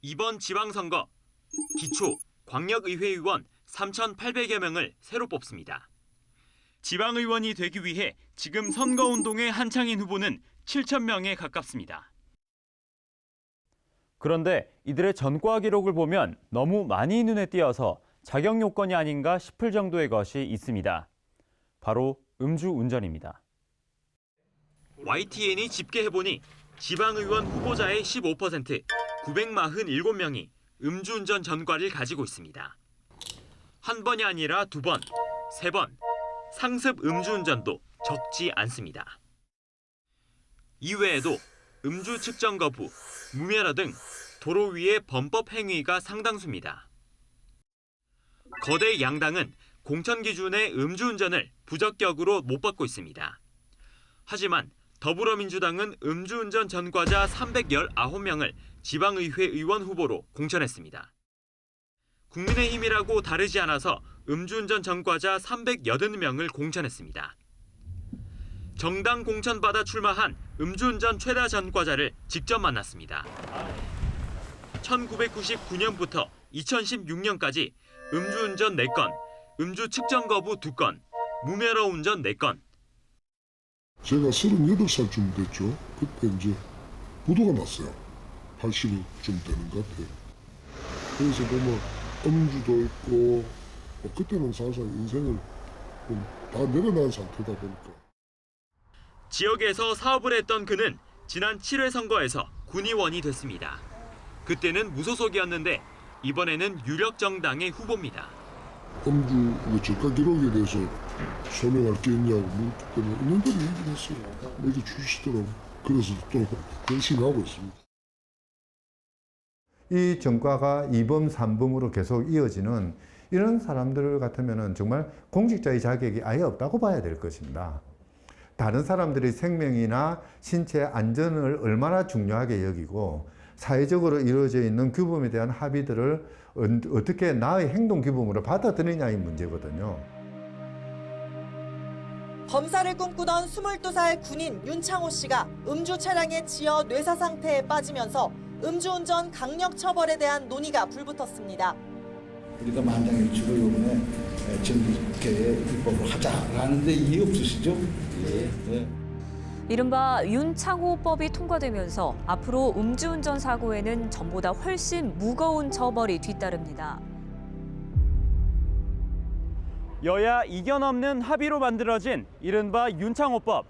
이번 지방선거 기초, 광역의회의원 3,800여 명을 새로 뽑습니다. 지방의원이 되기 위해 지금 선거운동에 한창인 후보는 7,000명에 가깝습니다. 그런데 이들의 전과 기록을 보면 너무 많이 눈에 띄어서 자격 요건이 아닌가 싶을 정도의 것이 있습니다. 바로 음주운전입니다. YTN이 집계해보니 지방의원 후보자의 15%, 947명이 음주운전 전과를 가지고 있습니다. 한 번이 아니라 2번, 3번, 상습 음주운전도 적지 않습니다. 이외에도 음주 측정 거부, 무면허 등 도로 위의 범법 행위가 상당수입니다. 거대 양당은 공천 기준의 음주운전을 부적격으로 못 받고 있습니다. 하지만 더불어민주당은 음주운전 전과자 319명을 지방의회 의원 후보로 공천했습니다. 국민의힘이라고 다르지 않아서 음주운전 전과자 380명을 공천했습니다. 정당 공천받아 출마한 음주운전 최다 전과자를 직접 만났습니다. 1999년부터 2016년까지 음주운전 4건, 음주 측정 거부 2건, 무면허 운전 4건. 제가 38살쯤 됐죠. 그때 이제 부도가 났어요. 80쯤 되는 것 같아요. 그래서 보면 음주도 있고 그때는 사실 인생을 다 내려놓은 상태다 보니까. 지역에서 사업을 했던 그는 지난 7회 선거에서 군의원이 됐습니다. 그때는 무소속이었는데 이번에는 유력 정당의 후보입니다. 음주 저가 기록에 대해서 설명할 게 있냐고 묻기 때문에 있는 대로 얘기를 했어요. 얘기 주시더라고. 그래서 또 열심히 하고 있습니다. 이 전과가 2범, 3범으로 계속 이어지는 이런 사람들 같으면 정말 공직자의 자격이 아예 없다고 봐야 될 것입니다. 다른 사람들의 생명이나 신체 안전을 얼마나 중요하게 여기고 사회적으로 이루어져 있는 규범에 대한 합의들을 어떻게 나의 행동 규범으로 받아들이냐의 문제거든요. 검사를 꿈꾸던 22살 군인 윤창호 씨가 음주 차량에 치여 뇌사 상태에 빠지면서 음주운전 강력 처벌에 대한 논의가 불붙었습니다. 우리가 만장일치로 이번에 정기국회에 입법을 하자라는 데 이해 없으시죠? 예. 이른바 윤창호법이 통과되면서 앞으로 음주운전 사고에는 전보다 훨씬 무거운 처벌이 뒤따릅니다. 여야 이견 없는 합의로 만들어진 이른바 윤창호법.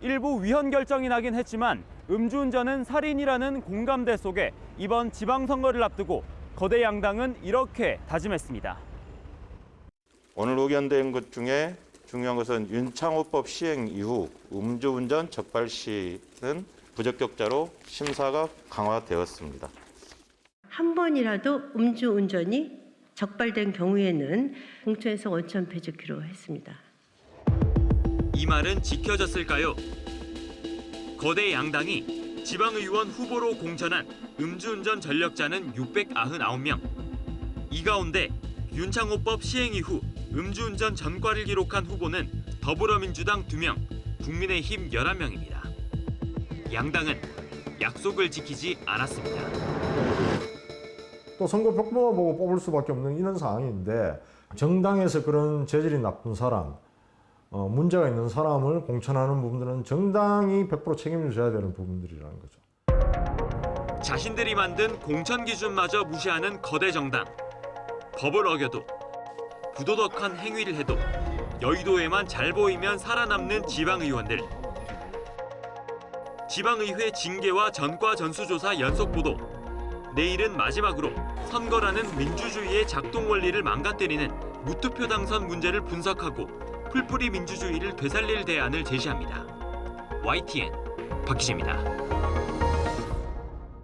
일부 위헌 결정이 나긴 했지만 음주운전은 살인이라는 공감대 속에 이번 지방선거를 앞두고 거대 양당은 이렇게 다짐했습니다. 오늘 의견된 것 중에 중요한 것은 윤창호법 시행 이후 음주운전 적발 시는 부적격자로 심사가 강화되었습니다. 한 번이라도 음주운전이 적발된 경우에는 공천에서 원천 배제키로 했습니다. 이 말은 지켜졌을까요? 거대 양당이 지방의원 후보로 공천한 음주운전 전력자는 699명. 이 가운데 윤창호법 시행 이후 음주운전 전과를 기록한 후보는 더불어민주당 2명, 국민의힘 11명입니다. 양당은 약속을 지키지 않았습니다. 또 선거 벽보만 보고 뽑을 수밖에 없는 이런 상황인데 정당에서 그런 재질이 나쁜 사람, 문제가 있는 사람을 공천하는 부분들은 정당이 100% 책임을 져야 되는 부분들이라는 거죠. 자신들이 만든 공천 기준마저 무시하는 거대 정당. 법을 어겨도 부도덕한 행위를 해도 여의도에만 잘 보이면 살아남는 지방의원들. 지방의회 징계와 전과 전수조사 연속 보도. 내일은 마지막으로 선거라는 민주주의의 작동 원리를 망가뜨리는 무투표 당선 문제를 분석하고 풀뿌리 민주주의를 되살릴 대안을 제시합니다. YTN 박희재입니다.